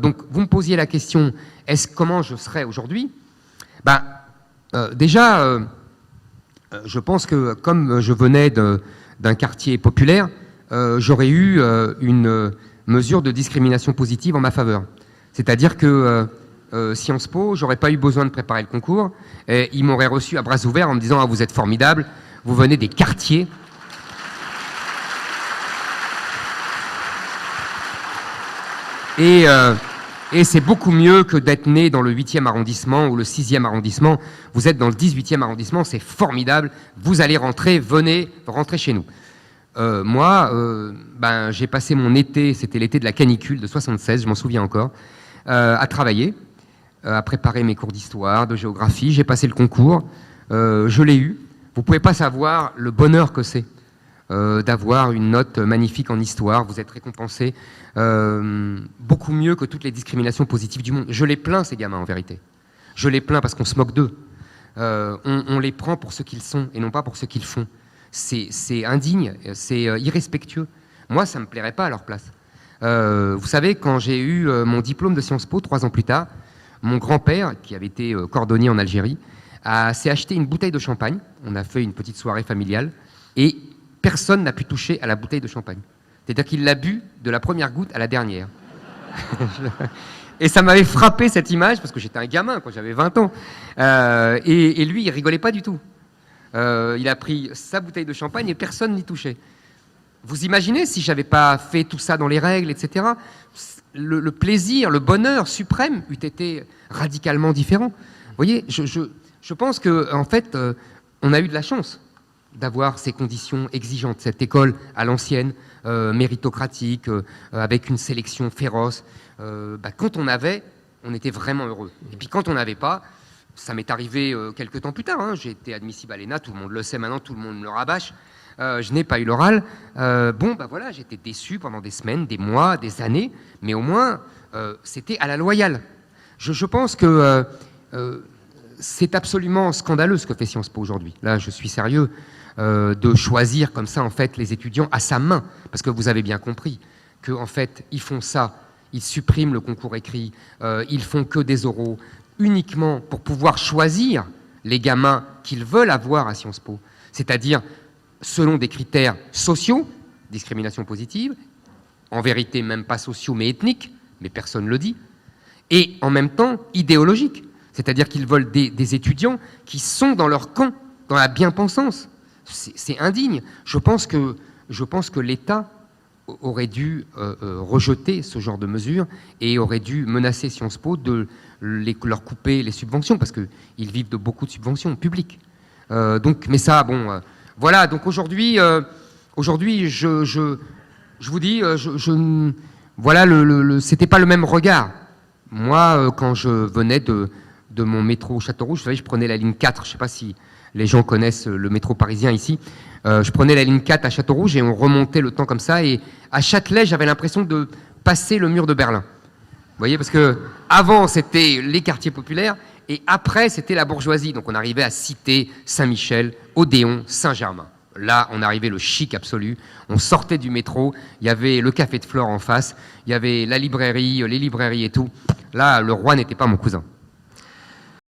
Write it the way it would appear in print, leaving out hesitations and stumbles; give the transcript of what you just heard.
Donc, vous me posiez la question, comment je serais aujourd'hui? Déjà, je pense que comme je venais d'un quartier populaire, j'aurais eu une mesure de discrimination positive en ma faveur. C'est-à-dire que Sciences Po, j'aurais pas eu besoin de préparer le concours, et ils m'auraient reçu à bras ouverts en me disant « Ah, vous êtes formidable, vous venez des quartiers ». Et c'est beaucoup mieux que d'être né dans le 8e arrondissement ou le 6e arrondissement. Vous êtes dans le 18e arrondissement, c'est formidable. Vous allez rentrer, venez, rentrez chez nous. Moi, j'ai passé mon été, c'était l'été de la canicule de 76, je m'en souviens encore, à travailler, à préparer mes cours d'histoire, de géographie. J'ai passé le concours, je l'ai eu. Vous ne pouvez pas savoir le bonheur que c'est d'avoir une note magnifique en histoire. Vous êtes récompensé beaucoup mieux que toutes les discriminations positives du monde. Je les plains, ces gamins, en vérité. Je les plains parce qu'on se moque d'eux. On les prend pour ce qu'ils sont et non pas pour ce qu'ils font. C'est indigne, c'est irrespectueux. Moi, ça ne me plairait pas à leur place. Vous savez, quand j'ai eu mon diplôme de Sciences Po, 3 ans plus tard, mon grand-père, qui avait été cordonnier en Algérie, s'est acheté une bouteille de champagne. On a fait une petite soirée familiale et personne n'a pu toucher à la bouteille de champagne. C'est-à-dire qu'il l'a bu de la première goutte à la dernière. Et ça m'avait frappé cette image, parce que j'étais un gamin quand j'avais 20 ans. Et lui, il rigolait pas du tout. Il a pris sa bouteille de champagne et personne n'y touchait. Vous imaginez si j'avais pas fait tout ça dans les règles, etc. Le plaisir, le bonheur suprême eût été radicalement différent. Vous voyez, je pense que en fait, on a eu de la chance d'avoir ces conditions exigeantes, cette école à l'ancienne, méritocratique, avec une sélection féroce. Quand on avait, on était vraiment heureux. Et puis quand on n'avait pas, ça m'est arrivé quelques temps plus tard, hein. J'ai été admissible à l'ENA, tout le monde le sait maintenant, tout le monde me le rabâche. Je n'ai pas eu l'oral. Voilà, j'étais déçu pendant des semaines, des mois, des années, mais au moins, c'était à la loyale. Je pense que c'est absolument scandaleux ce que fait Sciences Po aujourd'hui. Là, je suis sérieux. De choisir comme ça en fait les étudiants à sa main, parce que vous avez bien compris que en fait ils font ça, ils suppriment le concours écrit, ils font que des oraux uniquement pour pouvoir choisir les gamins qu'ils veulent avoir à Sciences Po, c'est-à-dire selon des critères sociaux, discrimination positive, en vérité même pas sociaux mais ethniques, mais personne ne le dit, et en même temps idéologiques, c'est-à-dire qu'ils veulent des étudiants qui sont dans leur camp, dans la bien-pensance. C'est indigne. Je pense que l'État aurait dû rejeter ce genre de mesures et aurait dû menacer Sciences Po de leur couper les subventions, parce qu'ils vivent de beaucoup de subventions publiques. Mais ça, voilà. Donc aujourd'hui, je vous dis, voilà, c'était pas le même regard. Moi, quand je venais de mon métro Châteaurouge, vous savez, je prenais la ligne 4, je ne sais pas si les gens connaissent le métro parisien ici. Je prenais la ligne 4 à Châteaurouge et on remontait le temps comme ça. Et à Châtelet, j'avais l'impression de passer le mur de Berlin. Vous voyez, parce que avant c'était les quartiers populaires et après c'était la bourgeoisie. Donc on arrivait à Cité, Saint-Michel, Odéon, Saint-Germain. Là, on arrivait le chic absolu. On sortait du métro, il y avait le café de Flore en face, il y avait la librairie, les librairies et tout. Là, le roi n'était pas mon cousin.